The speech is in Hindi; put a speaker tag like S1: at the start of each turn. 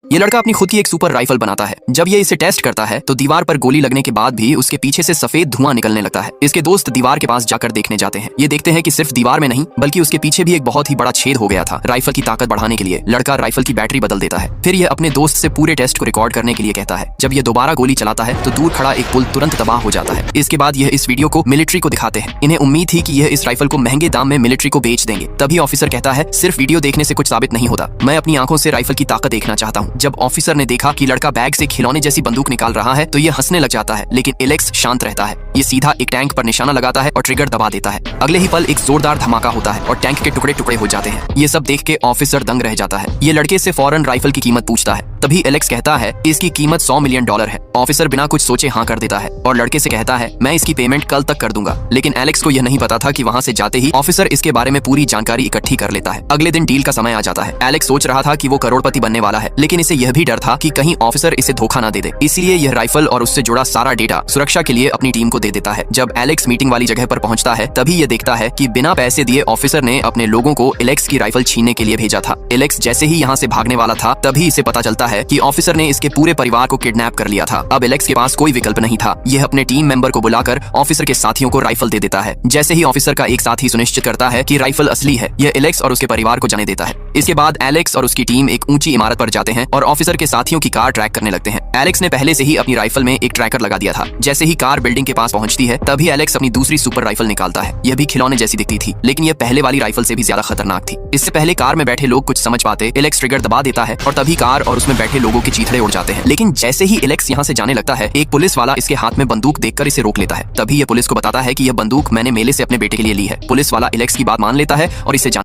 S1: ये लड़का अपनी खुद की एक सुपर राइफल बनाता है। जब ये इसे टेस्ट करता है तो दीवार पर गोली लगने के बाद भी उसके पीछे से सफेद धुआं निकलने लगता है। इसके दोस्त दीवार के पास जाकर देखने जाते हैं। ये देखते हैं कि सिर्फ दीवार में नहीं बल्कि उसके पीछे भी एक बहुत ही बड़ा छेद हो गया था। राइफल की ताकत बढ़ाने के लिए लड़का राइफल की बैटरी बदल देता है। फिर यह अपने दोस्त से पूरे टेस्ट को रिकॉर्ड करने के लिए कहता है। जब यह दोबारा गोली चलाता है तो दूर खड़ा एक पुल तुरंत तबाह हो जाता है। इसके बाद यह इस वीडियो को मिलिट्री को दिखाते हैं। इन्हें उम्मीद थी कि यह इस राइफल को महंगे दाम में मिलिट्री को बेच देंगे। तभी ऑफिसर कहता है, सिर्फ वीडियो देखने से कुछ साबित नहीं होता, मैं अपनी आंखों से राइफल की ताकत देखना चाहता हूँ। जब ऑफिसर ने देखा कि लड़का बैग से खिलौने जैसी बंदूक निकाल रहा है तो ये हंसने लग जाता है, लेकिन एलेक्स शांत रहता है। ये सीधा एक टैंक पर निशाना लगाता है और ट्रिगर दबा देता है। अगले ही पल एक जोरदार धमाका होता है और टैंक के टुकड़े टुकड़े हो जाते हैं। ये सब देख के ऑफिसर दंग रह जाता है। ये लड़के से फौरन राइफल की कीमत पूछता है। तभी एलेक्स कहता है इसकी कीमत $100 मिलियन है। ऑफिसर बिना कुछ सोचे हाँ कर देता है और लड़के से कहता है मैं इसकी पेमेंट कल तक कर दूंगा। लेकिन एलेक्स को यह नहीं पता था कि वहाँ से जाते ही ऑफिसर इसके बारे में पूरी जानकारी इकट्ठी कर लेता है। अगले दिन डील का समय आ जाता है। एलेक्स सोच रहा था कि वो करोड़पति बनने वाला है, लेकिन इसे यह भी डर था कि कहीं ऑफिसर इसे धोखा ना दे दे। इसलिए यह राइफल और उससे जुड़ा सारा डेटा सुरक्षा के लिए अपनी टीम को दे देता है। जब एलेक्स मीटिंग वाली जगह पर पहुंचता है तभी यह देखता है कि बिना पैसे दिए ऑफिसर ने अपने लोगों को एलेक्स की राइफल छीनने के लिए भेजा था। एलेक्स जैसे ही यहाँ से भागने वाला था तभी इसे पता चलता है कि ऑफिसर ने इसके पूरे परिवार को किडनैप कर लिया था। अब एलेक्स के पास कोई विकल्प नहीं था। यह अपने टीम मेंबर को बुलाकर ऑफिसर के साथियों को राइफल दे देता है। जैसे ही ऑफिसर का एक साथी सुनिश्चित करता है कि राइफल असली है, यह एलेक्स और उसके परिवार को जाने देता है। इसके बाद एलेक्स और उसकी टीम एक ऊंची इमारत पर जाते हैं और ऑफिसर के साथियों की कार ट्रैक करने लगते हैं। एलेक्स ने पहले से ही अपनी राइफल में एक ट्रैकर लगा दिया था। जैसे ही कार बिल्डिंग के पास पहुंचती है तभी एलेक्स अपनी दूसरी सुपर राइफल निकालता है। यह भी खिलौने जैसी दिखती थी, लेकिन यह पहले वाली राइफल से भी ज्यादा खतरनाक थी। इससे पहले कार में बैठे लोग कुछ समझ पाते, एलेक्स ट्रिगर दबा देता है और तभी कार और उसमें बैठे लोगों के चीथड़े उड़ जाते हैं। लेकिन जैसे ही एलेक्स यहाँ से जाने लगता है एक पुलिस वाला इसके हाथ में बंदूक देखकर इसे रोक लेता है। तभी यह पुलिस को बताता है कि यह बंदूक मैंने मेले से अपने बेटे के लिए ली है। पुलिस वाला एलेक्स की बात मान लेता है और इसे